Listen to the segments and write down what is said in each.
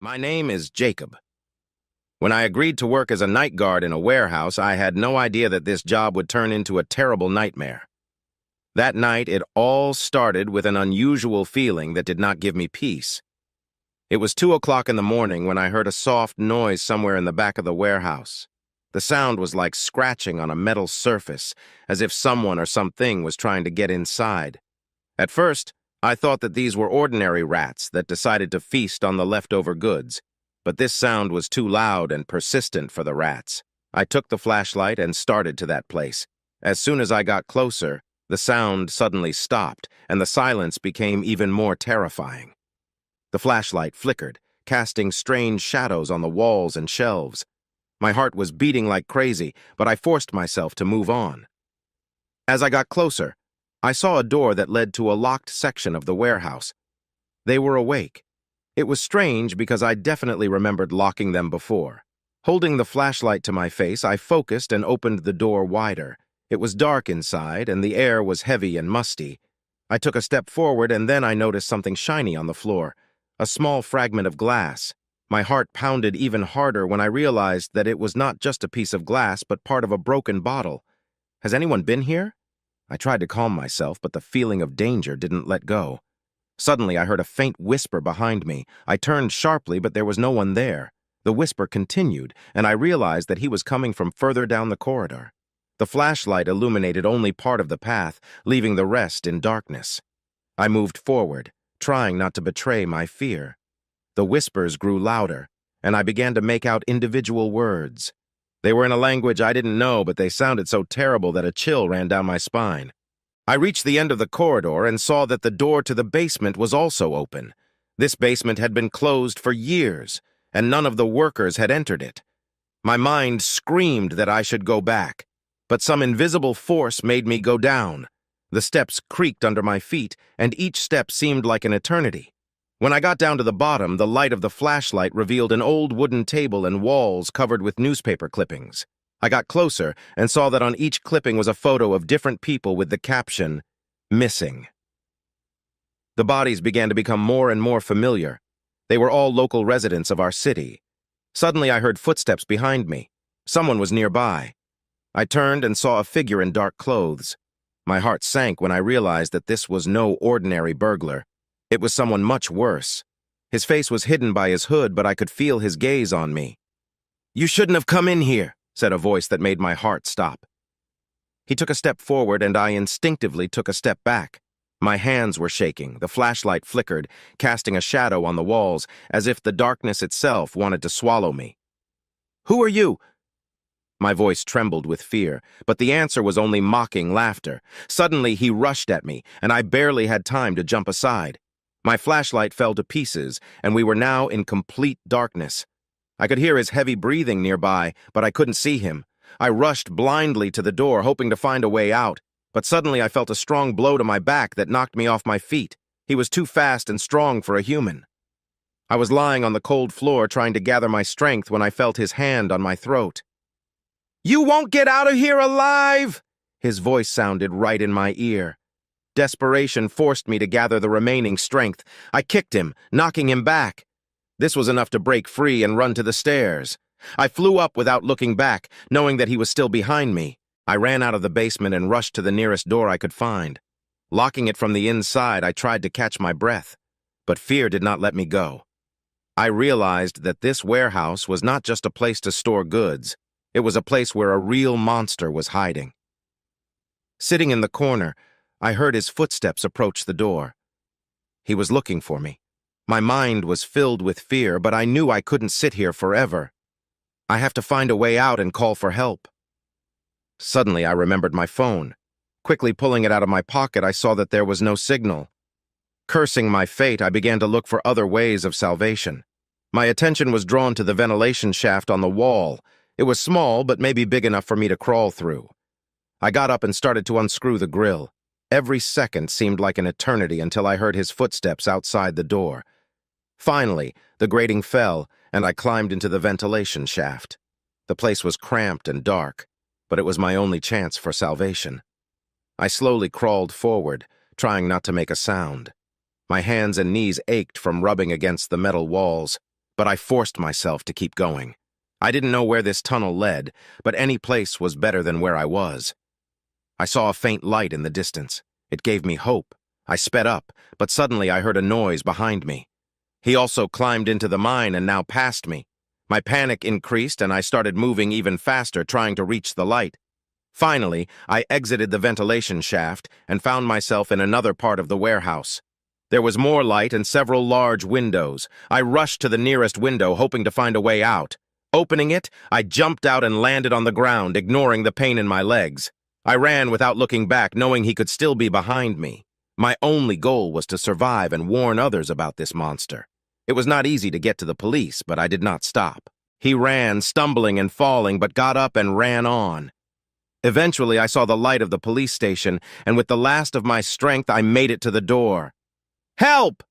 My name is Jacob. When I agreed to work as a night guard in a warehouse, I had no idea that this job would turn into a terrible nightmare. That night, it all started with an unusual feeling that did not give me peace. It was 2 o'clock in the morning when I heard a soft noise somewhere in the back of the warehouse. The sound was like scratching on a metal surface, as if someone or something was trying to get inside. At first, I thought that these were ordinary rats that decided to feast on the leftover goods, but this sound was too loud and persistent for the rats. I took the flashlight and started to that place. As soon as I got closer, the sound suddenly stopped, and the silence became even more terrifying. The flashlight flickered, casting strange shadows on the walls and shelves. My heart was beating like crazy, but I forced myself to move on. As I got closer, I saw a door that led to a locked section of the warehouse. They were awake. It was strange because I definitely remembered locking them before. Holding the flashlight to my face, I focused and opened the door wider. It was dark inside, and the air was heavy and musty. I took a step forward, and then I noticed something shiny on the floor, a small fragment of glass. My heart pounded even harder when I realized that it was not just a piece of glass, but part of a broken bottle. Has anyone been here? I tried to calm myself, but the feeling of danger didn't let go. Suddenly, I heard a faint whisper behind me. I turned sharply, but there was no one there. The whisper continued, and I realized that he was coming from further down the corridor. The flashlight illuminated only part of the path, leaving the rest in darkness. I moved forward, trying not to betray my fear. The whispers grew louder, and I began to make out individual words. They were in a language I didn't know, but they sounded so terrible that a chill ran down my spine. I reached the end of the corridor and saw that the door to the basement was also open. This basement had been closed for years, and none of the workers had entered it. My mind screamed that I should go back, but some invisible force made me go down. The steps creaked under my feet, and each step seemed like an eternity. When I got down to the bottom, the light of the flashlight revealed an old wooden table and walls covered with newspaper clippings. I got closer and saw that on each clipping was a photo of different people with the caption, "Missing." The bodies began to become more and more familiar. They were all local residents of our city. Suddenly I heard footsteps behind me. Someone was nearby. I turned and saw a figure in dark clothes. My heart sank when I realized that this was no ordinary burglar. It was someone much worse. His face was hidden by his hood, but I could feel his gaze on me. "You shouldn't have come in here," said a voice that made my heart stop. He took a step forward, and I instinctively took a step back. My hands were shaking, the flashlight flickered, casting a shadow on the walls, as if the darkness itself wanted to swallow me. "Who are you?" My voice trembled with fear, but the answer was only mocking laughter. Suddenly he rushed at me, and I barely had time to jump aside. My flashlight fell to pieces, and we were now in complete darkness. I could hear his heavy breathing nearby, but I couldn't see him. I rushed blindly to the door, hoping to find a way out, but suddenly I felt a strong blow to my back that knocked me off my feet. He was too fast and strong for a human. I was lying on the cold floor trying to gather my strength when I felt his hand on my throat. "You won't get out of here alive!" His voice sounded right in my ear. Desperation forced me to gather the remaining strength. I kicked him, knocking him back. This was enough to break free and run to the stairs. I flew up without looking back, knowing that he was still behind me. I ran out of the basement and rushed to the nearest door I could find. Locking it from the inside, I tried to catch my breath, but fear did not let me go. I realized that this warehouse was not just a place to store goods. It was a place where a real monster was hiding. Sitting in the corner, I heard his footsteps approach the door. He was looking for me. My mind was filled with fear, but I knew I couldn't sit here forever. I have to find a way out and call for help. Suddenly, I remembered my phone. Quickly pulling it out of my pocket, I saw that there was no signal. Cursing my fate, I began to look for other ways of salvation. My attention was drawn to the ventilation shaft on the wall. It was small, but maybe big enough for me to crawl through. I got up and started to unscrew the grill. Every second seemed like an eternity until I heard his footsteps outside the door. Finally, the grating fell, and I climbed into the ventilation shaft. The place was cramped and dark, but it was my only chance for salvation. I slowly crawled forward, trying not to make a sound. My hands and knees ached from rubbing against the metal walls. but I forced myself to keep going. I didn't know where this tunnel led, but any place was better than where I was. I saw a faint light in the distance. It gave me hope. I sped up, but suddenly I heard a noise behind me. He also climbed into the mine and now passed me. My panic increased and I started moving even faster, trying to reach the light. Finally, I exited the ventilation shaft and found myself in another part of the warehouse. There was more light and several large windows. I rushed to the nearest window, hoping to find a way out. Opening it, I jumped out and landed on the ground, ignoring the pain in my legs. I ran without looking back, knowing he could still be behind me. My only goal was to survive and warn others about this monster. It was not easy to get to the police, but I did not stop. He ran, stumbling and falling, but got up and ran on. Eventually, I saw the light of the police station, and with the last of my strength, I made it to the door. "Help!"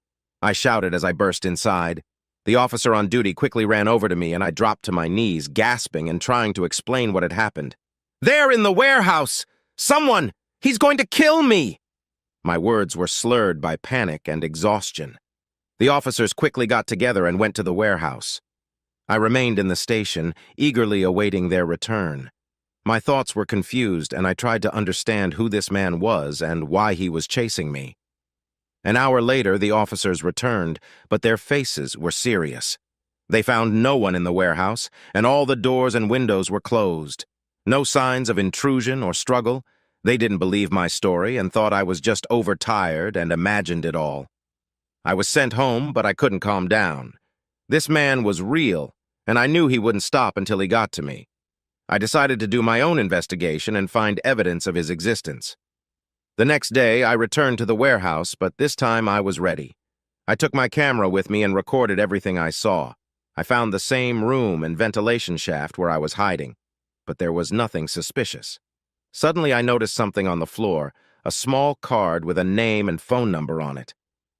I shouted as I burst inside. The officer on duty quickly ran over to me, and I dropped to my knees, gasping and trying to explain what had happened. "They're in the warehouse! Someone! He's going to kill me!" My words were slurred by panic and exhaustion. The officers quickly got together and went to the warehouse. I remained in the station, eagerly awaiting their return. My thoughts were confused, and I tried to understand who this man was and why he was chasing me. An hour later, the officers returned, but their faces were serious. They found no one in the warehouse, and all the doors and windows were closed. No signs of intrusion or struggle. They didn't believe my story and thought I was just overtired and imagined it all. I was sent home, but I couldn't calm down. This man was real, and I knew he wouldn't stop until he got to me. I decided to do my own investigation and find evidence of his existence. The next day, I returned to the warehouse, but this time I was ready. I took my camera with me and recorded everything I saw. I found the same room and ventilation shaft where I was hiding, but there was nothing suspicious. Suddenly, I noticed something on the floor, a small card with a name and phone number on it.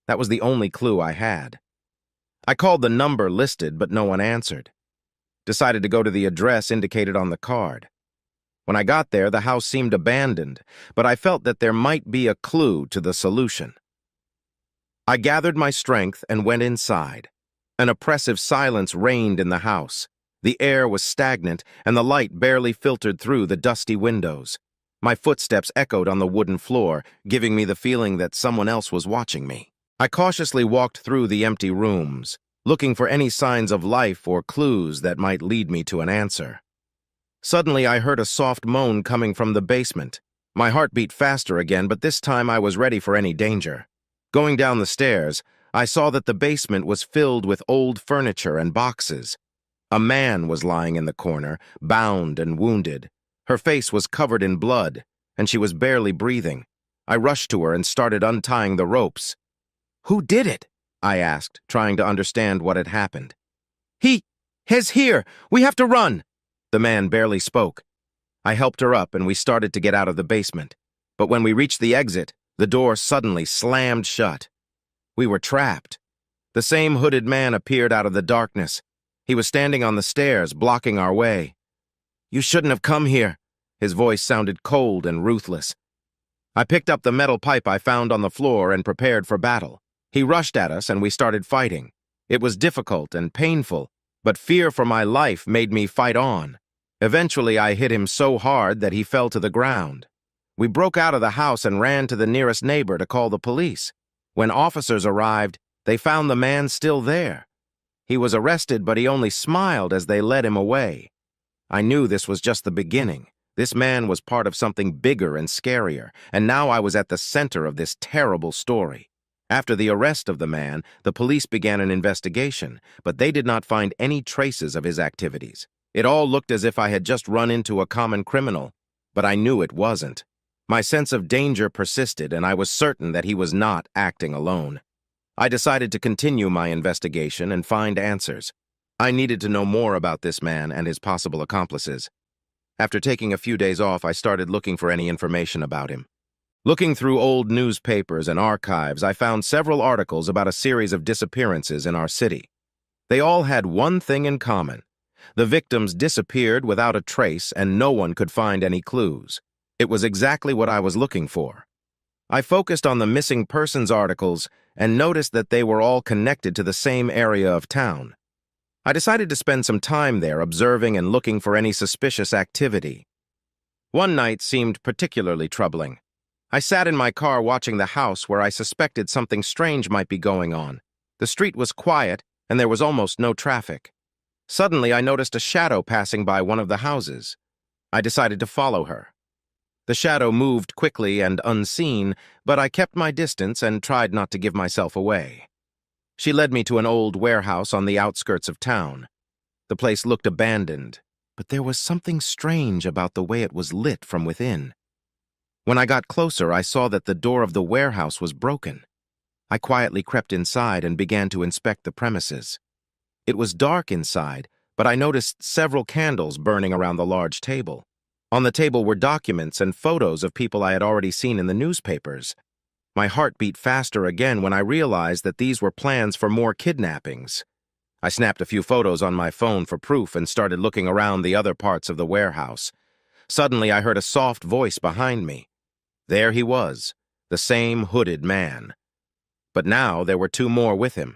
That was the only clue I had. I called the number listed, but no one answered. Decided to go to the address indicated on the card. When I got there, the house seemed abandoned, but I felt that there might be a clue to the solution. I gathered my strength and went inside. An oppressive silence reigned in the house. The air was stagnant, and the light barely filtered through the dusty windows. My footsteps echoed on the wooden floor, giving me the feeling that someone else was watching me. I cautiously walked through the empty rooms, looking for any signs of life or clues that might lead me to an answer. Suddenly, I heard a soft moan coming from the basement. My heart beat faster again, but this time I was ready for any danger. Going down the stairs, I saw that the basement was filled with old furniture and boxes. A man was lying in the corner, bound and wounded. Her face was covered in blood, and she was barely breathing. I rushed to her and started untying the ropes. "Who did it?" I asked, trying to understand what had happened. He's here! We have to run!" The man barely spoke. I helped her up and we started to get out of the basement. But when we reached the exit, the door suddenly slammed shut. We were trapped. The same hooded man appeared out of the darkness. He was standing on the stairs, blocking our way. "You shouldn't have come here." His voice sounded cold and ruthless. I picked up the metal pipe I found on the floor and prepared for battle. He rushed at us and we started fighting. It was difficult and painful, but fear for my life made me fight on. Eventually, I hit him so hard that he fell to the ground. We broke out of the house and ran to the nearest neighbor to call the police. When officers arrived, they found the man still there. He was arrested, but he only smiled as they led him away. I knew this was just the beginning. This man was part of something bigger and scarier, and now I was at the center of this terrible story. After the arrest of the man, the police began an investigation, but they did not find any traces of his activities. It all looked as if I had just run into a common criminal, but I knew it wasn't. My sense of danger persisted, and I was certain that he was not acting alone. I decided to continue my investigation and find answers. I needed to know more about this man and his possible accomplices. After taking a few days off, I started looking for any information about him. Looking through old newspapers and archives, I found several articles about a series of disappearances in our city. They all had one thing in common. The victims disappeared without a trace, and no one could find any clues. It was exactly what I was looking for. I focused on the missing persons articles and noticed that they were all connected to the same area of town. I decided to spend some time there observing and looking for any suspicious activity. One night seemed particularly troubling. I sat in my car watching the house where I suspected something strange might be going on. The street was quiet, and there was almost no traffic. Suddenly, I noticed a shadow passing by one of the houses. I decided to follow her. The shadow moved quickly and unseen, but I kept my distance and tried not to give myself away. She led me to an old warehouse on the outskirts of town. The place looked abandoned, but there was something strange about the way it was lit from within. When I got closer, I saw that the door of the warehouse was broken. I quietly crept inside and began to inspect the premises. It was dark inside, but I noticed several candles burning around the large table. On the table were documents and photos of people I had already seen in the newspapers. My heart beat faster again when I realized that these were plans for more kidnappings. I snapped a few photos on my phone for proof and started looking around the other parts of the warehouse. Suddenly, I heard a soft voice behind me. There he was, the same hooded man. But now there were two more with him.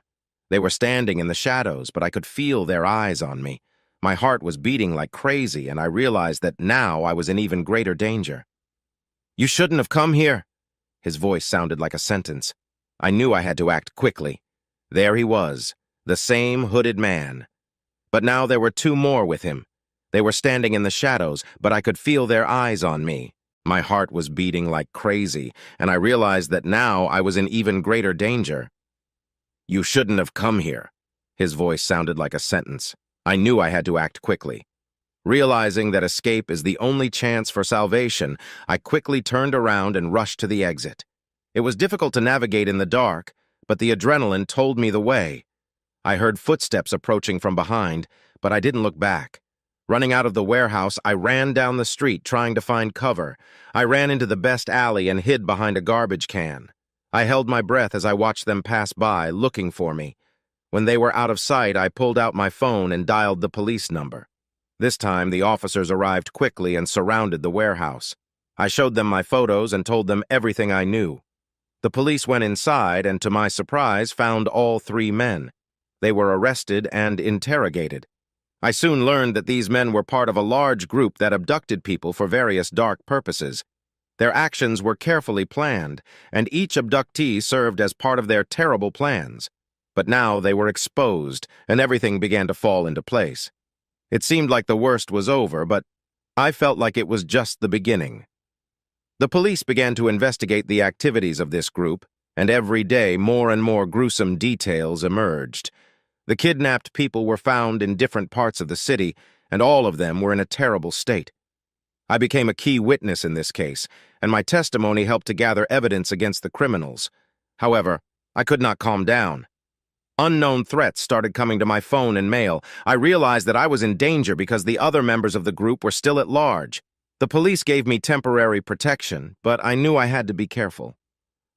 They were standing in the shadows, but I could feel their eyes on me. My heart was beating like crazy, and I realized that now I was in even greater danger. "You shouldn't have come here." His voice sounded like a sentence. I knew I had to act quickly. There he was, the same hooded man. But now there were two more with him. They were standing in the shadows, but I could feel their eyes on me. My heart was beating like crazy, and I realized that now I was in even greater danger. "You shouldn't have come here." His voice sounded like a sentence. I knew I had to act quickly. Realizing that escape is the only chance for salvation, I quickly turned around and rushed to the exit. It was difficult to navigate in the dark, but the adrenaline told me the way. I heard footsteps approaching from behind, but I didn't look back. Running out of the warehouse, I ran down the street trying to find cover. I ran into the best alley and hid behind a garbage can. I held my breath as I watched them pass by, looking for me. When they were out of sight, I pulled out my phone and dialed the police number. This time, the officers arrived quickly and surrounded the warehouse. I showed them my photos and told them everything I knew. The police went inside and, to my surprise, found all three men. They were arrested and interrogated. I soon learned that these men were part of a large group that abducted people for various dark purposes. Their actions were carefully planned, and each abductee served as part of their terrible plans. But now they were exposed, and everything began to fall into place. It seemed like the worst was over, but I felt like it was just the beginning. The police began to investigate the activities of this group, and every day more and more gruesome details emerged. The kidnapped people were found in different parts of the city, and all of them were in a terrible state. I became a key witness in this case, and my testimony helped to gather evidence against the criminals. However, I could not calm down. Unknown threats started coming to my phone and mail. I realized that I was in danger because the other members of the group were still at large. The police gave me temporary protection, but I knew I had to be careful.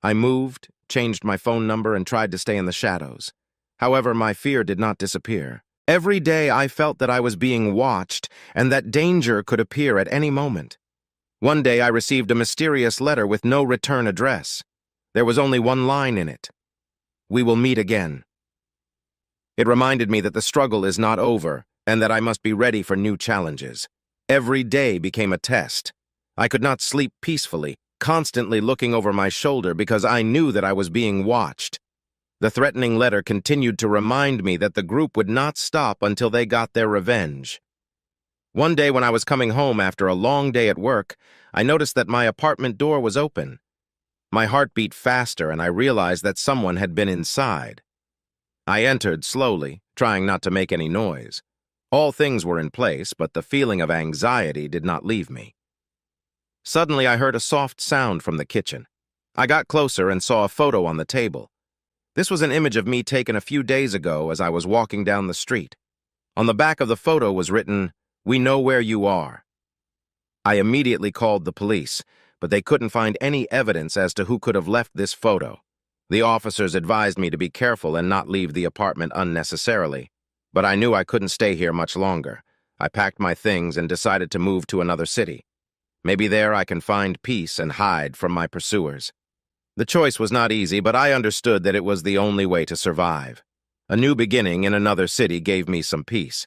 I moved, changed my phone number, and tried to stay in the shadows. However, my fear did not disappear. Every day I felt that I was being watched and that danger could appear at any moment. One day I received a mysterious letter with no return address. There was only one line in it. "We will meet again." It reminded me that the struggle is not over and that I must be ready for new challenges. Every day became a test. I could not sleep peacefully, constantly looking over my shoulder because I knew that I was being watched. The threatening letter continued to remind me that the group would not stop until they got their revenge. One day when I was coming home after a long day at work, I noticed that my apartment door was open. My heart beat faster and I realized that someone had been inside. I entered slowly, trying not to make any noise. All things were in place, but the feeling of anxiety did not leave me. Suddenly, I heard a soft sound from the kitchen. I got closer and saw a photo on the table. This was an image of me taken a few days ago as I was walking down the street. On the back of the photo was written, "We know where you are." I immediately called the police, but they couldn't find any evidence as to who could have left this photo. The officers advised me to be careful and not leave the apartment unnecessarily, but I knew I couldn't stay here much longer. I packed my things and decided to move to another city. Maybe there I can find peace and hide from my pursuers. The choice was not easy, but I understood that it was the only way to survive. A new beginning in another city gave me some peace.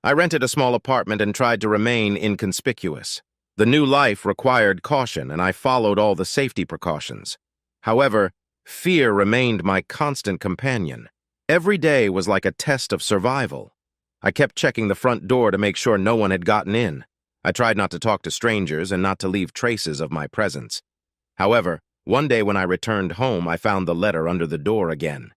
I rented a small apartment and tried to remain inconspicuous. The new life required caution, and I followed all the safety precautions. However, fear remained my constant companion. Every day was like a test of survival. I kept checking the front door to make sure no one had gotten in. I tried not to talk to strangers and not to leave traces of my presence. However, one day when I returned home, I found the letter under the door again.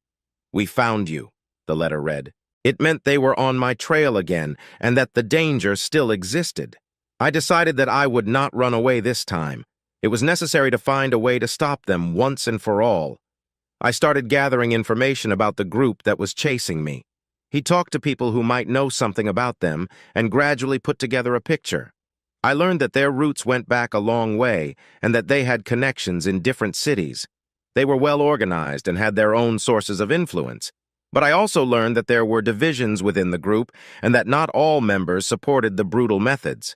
"We found you," the letter read. It meant they were on my trail again and that the danger still existed. I decided that I would not run away this time. It was necessary to find a way to stop them once and for all. I started gathering information about the group that was chasing me. He talked to people who might know something about them and gradually put together a picture. I learned that their roots went back a long way and that they had connections in different cities. They were well organized and had their own sources of influence. But I also learned that there were divisions within the group and that not all members supported the brutal methods.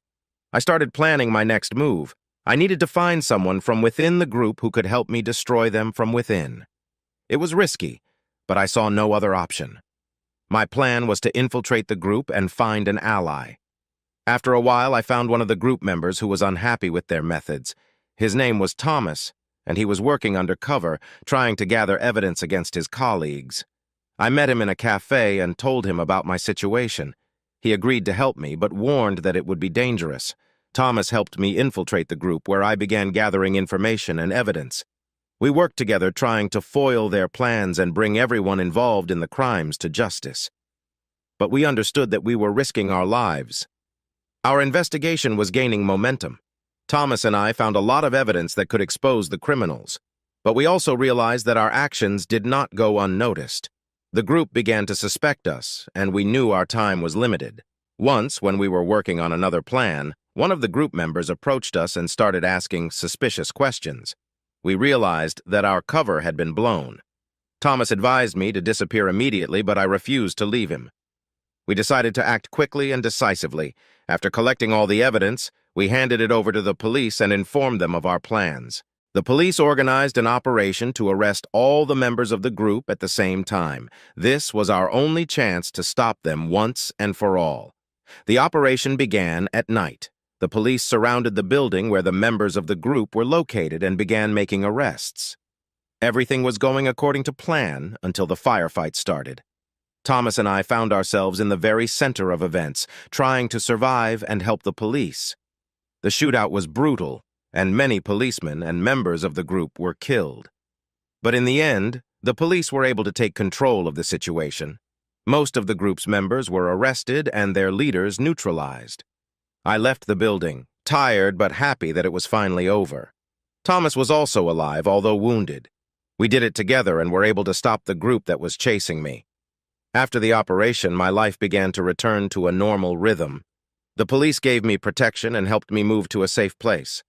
I started planning my next move. I needed to find someone from within the group who could help me destroy them from within. It was risky, but I saw no other option. My plan was to infiltrate the group and find an ally. After a while, I found one of the group members who was unhappy with their methods. His name was Thomas, and he was working undercover, trying to gather evidence against his colleagues. I met him in a cafe and told him about my situation. He agreed to help me, but warned that it would be dangerous. Thomas helped me infiltrate the group, where I began gathering information and evidence. We worked together trying to foil their plans and bring everyone involved in the crimes to justice. But we understood that we were risking our lives. Our investigation was gaining momentum. Thomas and I found a lot of evidence that could expose the criminals. But we also realized that our actions did not go unnoticed. The group began to suspect us, and we knew our time was limited. Once, when we were working on another plan, one of the group members approached us and started asking suspicious questions. We realized that our cover had been blown. Thomas advised me to disappear immediately, but I refused to leave him. We decided to act quickly and decisively. After collecting all the evidence, we handed it over to the police and informed them of our plans. The police organized an operation to arrest all the members of the group at the same time. This was our only chance to stop them once and for all. The operation began at night. The police surrounded the building where the members of the group were located and began making arrests. Everything was going according to plan until the firefight started. Thomas and I found ourselves in the very center of events, trying to survive and help the police. The shootout was brutal, and many policemen and members of the group were killed. But in the end, the police were able to take control of the situation. Most of the group's members were arrested and their leaders neutralized. I left the building, tired but happy that it was finally over. Thomas was also alive, although wounded. We did it together and were able to stop the group that was chasing me. After the operation, my life began to return to a normal rhythm. The police gave me protection and helped me move to a safe place.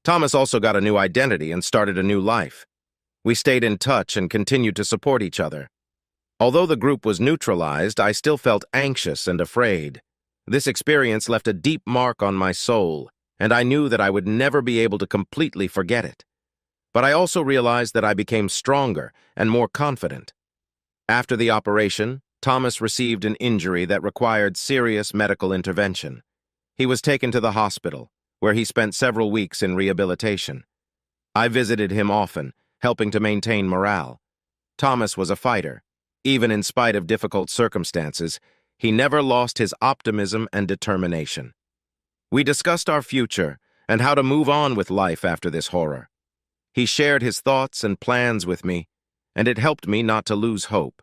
Thomas also got a new identity and started a new life. We stayed in touch and continued to support each other. Although the group was neutralized, I still felt anxious and afraid. This experience left a deep mark on my soul, and I knew that I would never be able to completely forget it. But I also realized that I became stronger and more confident. After the operation, Thomas received an injury that required serious medical intervention. He was taken to the hospital, where he spent several weeks in rehabilitation. I visited him often, helping to maintain morale. Thomas was a fighter. Even in spite of difficult circumstances, he never lost his optimism and determination. We discussed our future and how to move on with life after this horror. He shared his thoughts and plans with me, and it helped me not to lose hope.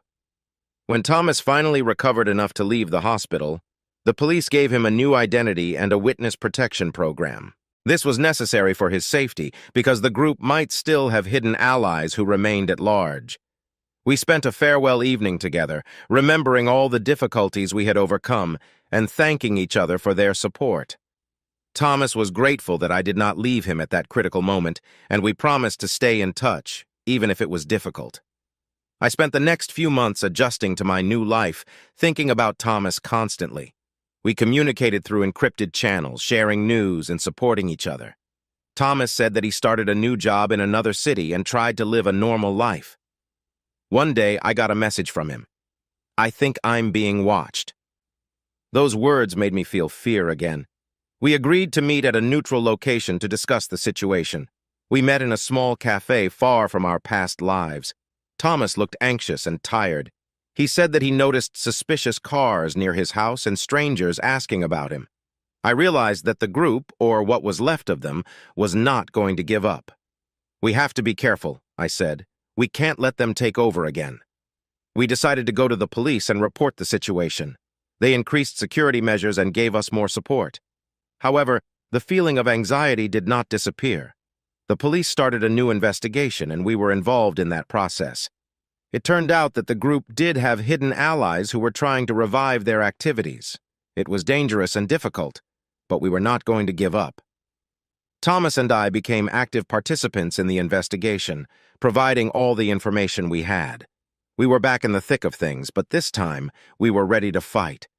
When Thomas finally recovered enough to leave the hospital, the police gave him a new identity and a witness protection program. This was necessary for his safety because the group might still have hidden allies who remained at large. We spent a farewell evening together, remembering all the difficulties we had overcome and thanking each other for their support. Thomas was grateful that I did not leave him at that critical moment, and we promised to stay in touch, even if it was difficult. I spent the next few months adjusting to my new life, thinking about Thomas constantly. We communicated through encrypted channels, sharing news and supporting each other. Thomas said that he started a new job in another city and tried to live a normal life. One day, I got a message from him. I think I'm being watched. Those words made me feel fear again. We agreed to meet at a neutral location to discuss the situation. We met in a small cafe far from our past lives. Thomas looked anxious and tired. He said that he noticed suspicious cars near his house and strangers asking about him. I realized that the group, or what was left of them, was not going to give up. "We have to be careful," I said. "We can't let them take over again." We decided to go to the police and report the situation. They increased security measures and gave us more support. However, the feeling of anxiety did not disappear. The police started a new investigation, and we were involved in that process. It turned out that the group did have hidden allies who were trying to revive their activities. It was dangerous and difficult, but we were not going to give up. Thomas and I became active participants in the investigation, providing all the information we had. We were back in the thick of things, but this time we were ready to fight.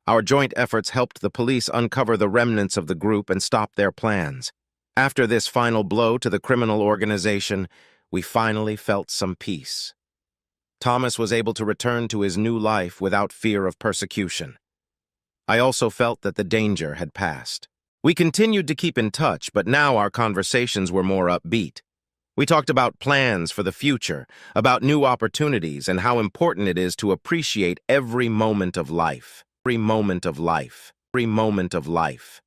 Our joint efforts helped the police uncover the remnants of the group and stop their plans. After this final blow to the criminal organization, we finally felt some peace. Thomas was able to return to his new life without fear of persecution. I also felt that the danger had passed. We continued to keep in touch, but now our conversations were more upbeat. We talked about plans for the future, about new opportunities, and how important it is to appreciate every moment of life. Every moment of life. Every moment of life.